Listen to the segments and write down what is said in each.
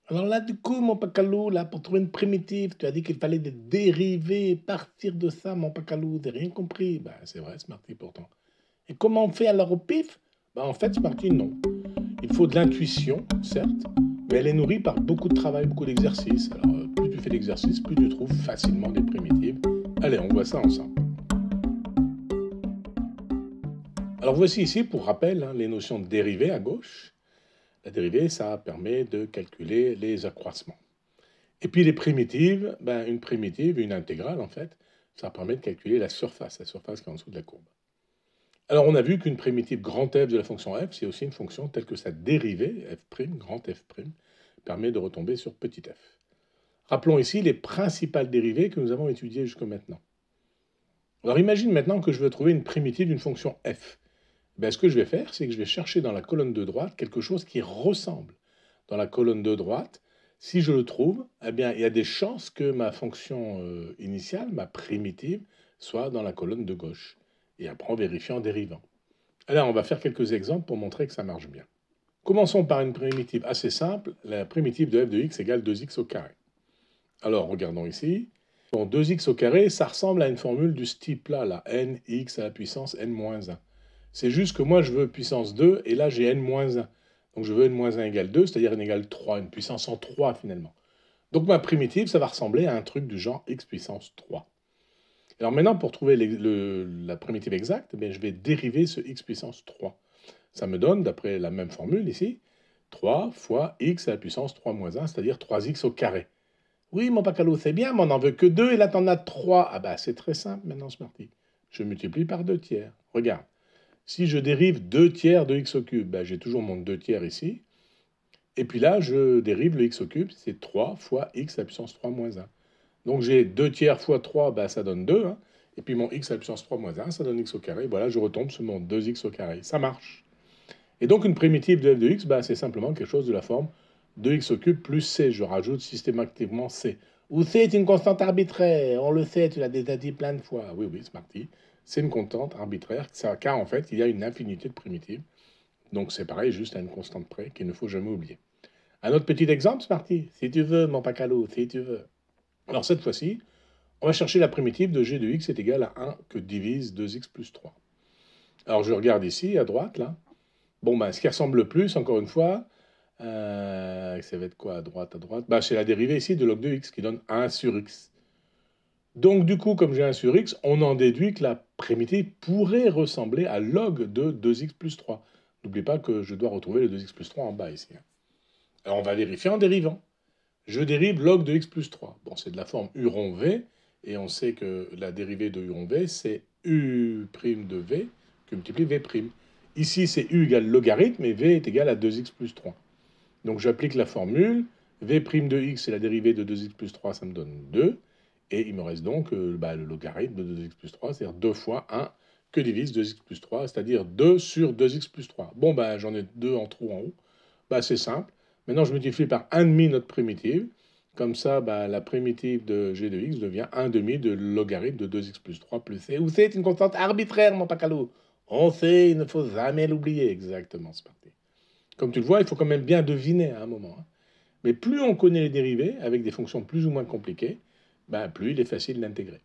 Alors là, du coup, mon Pacalou, là, pour trouver une primitive, tu as dit qu'il fallait des dérivés, partir de ça, mon Pacalou, j'ai rien compris. Ben, c'est vrai, Smarty, pourtant. Et comment on fait alors au pif? Ben, en fait, Smarty, non. Il faut de l'intuition, certes, mais elle est nourrie par beaucoup de travail, beaucoup d'exercices. Alors, plus tu fais d'exercices, plus tu trouves facilement des primitives. Allez, on voit ça ensemble. Alors voici ici, pour rappel, hein, les notions de dérivée à gauche. La dérivée, ça permet de calculer les accroissements. Et puis les primitives, ben, une primitive, une intégrale en fait, ça permet de calculer la surface qui est en dessous de la courbe. Alors on a vu qu'une primitive grand F de la fonction f, c'est aussi une fonction telle que sa dérivée, f', grand F', permet de retomber sur petit f. Rappelons ici les principales dérivées que nous avons étudiées jusqu'à maintenant. Alors imagine maintenant que je veux trouver une primitive d'une fonction f. Ben, ce que je vais faire, c'est que je vais chercher dans la colonne de droite quelque chose qui ressemble. Dans la colonne de droite, si je le trouve, eh bien, il y a des chances que ma fonction initiale, ma primitive, soit dans la colonne de gauche. Et après, on vérifie en dérivant. Alors, on va faire quelques exemples pour montrer que ça marche bien. Commençons par une primitive assez simple. La primitive de f de x égale 2x au carré. Alors, regardons ici. Bon, 2x au carré, ça ressemble à une formule de ce type-là, la nx à la puissance n-1. C'est juste que moi, je veux puissance 2, et là, j'ai n-1. Donc, je veux n-1 égale 2, c'est-à-dire n égale 3, une puissance en 3, finalement. Donc, ma primitive, ça va ressembler à un truc du genre x puissance 3. Alors maintenant, pour trouver la primitive exacte, eh bien, je vais dériver ce x puissance 3. Ça me donne, d'après la même formule ici, 3 fois x à la puissance 3 moins 1, c'est-à-dire 3x au carré. Oui, mon Pacalou, c'est bien, mais on n'en veut que 2, et là, t'en as 3. Ah bah, c'est très simple maintenant, Smarty. Je multiplie par 2 tiers. Regarde. Si je dérive 2 tiers de x au cube, ben, j'ai toujours mon 2 tiers ici. Et puis là, je dérive le x au cube, c'est 3 fois x à la puissance 3 moins 1. Donc j'ai 2 tiers fois 3, ben, ça donne 2. Hein. Et puis mon x à la puissance 3 moins 1, ça donne x au carré. Voilà, je retombe sur mon 2x au carré. Ça marche. Et donc une primitive de f de x, ben, c'est simplement quelque chose de la forme 2x au cube plus c. Je rajoute systématiquement c. Où c est une constante arbitraire. On le sait, tu l'as déjà dit plein de fois. Oui, oui, Smarty. C'est une constante arbitraire, car en fait, il y a une infinité de primitives. Donc c'est pareil, juste à une constante près qu'il ne faut jamais oublier. Un autre petit exemple, Smarty, si tu veux, mon Pacalou, si tu veux. Alors cette fois-ci, on va chercher la primitive de g de x est égale à 1 que divise 2x plus 3. Alors je regarde ici, à droite, là. Bon, ben, ce qui ressemble le plus, encore une fois, ça va être quoi à droite, ben, c'est la dérivée ici de log de x qui donne 1 sur x. Donc du coup, comme j'ai 1 sur x, on en déduit que la primitive pourrait ressembler à log de 2x plus 3. N'oubliez pas que je dois retrouver le 2x plus 3 en bas ici. Hein. Alors on va vérifier en dérivant. Je dérive log de x plus 3. Bon, c'est de la forme u rond v, et on sait que la dérivée de u rond v, c'est u' de v que multiplie v'. Ici, c'est u égale logarithme, et v est égal à 2x plus 3. Donc j'applique la formule, v' de x, c'est la dérivée de 2x plus 3, ça me donne 2. Et il me reste donc le logarithme de 2x plus 3, c'est-à-dire 2 fois 1 que divise 2x plus 3, c'est-à-dire 2 sur 2x plus 3. Bon, ben, j'en ai 2 en trou en haut. Ben, c'est simple. Maintenant, je multiplie par 1,5 notre primitive. Comme ça, ben, la primitive de g de x devient 1,5 de logarithme de 2x plus 3 plus c. Où c'est une constante arbitraire, mon Pacalou. On sait, il ne faut jamais l'oublier. Exactement, c'est parti. Comme tu le vois, il faut quand même bien deviner à un moment. Hein. Mais plus on connaît les dérivés, avec des fonctions plus ou moins compliquées, ben, plus il est facile d'intégrer.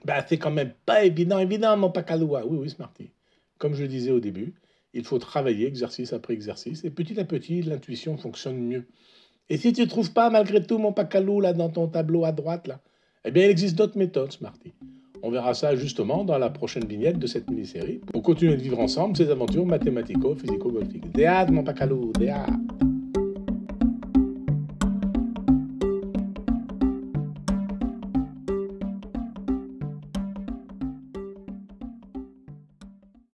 Ben, c'est quand même pas évident, mon Pacaloua. Oui, oui, Smarty. Comme je le disais au début, il faut travailler exercice après exercice, et petit à petit, l'intuition fonctionne mieux. Et si tu ne trouves pas, malgré tout, mon Pacalou, là, dans ton tableau à droite, là, eh bien, il existe d'autres méthodes, Smarty. On verra ça justement dans la prochaine vignette de cette mini-série, pour continuer de vivre ensemble ces aventures mathématico-physico-golfiques. Des hâtes, mon Pacalou, des hâtes.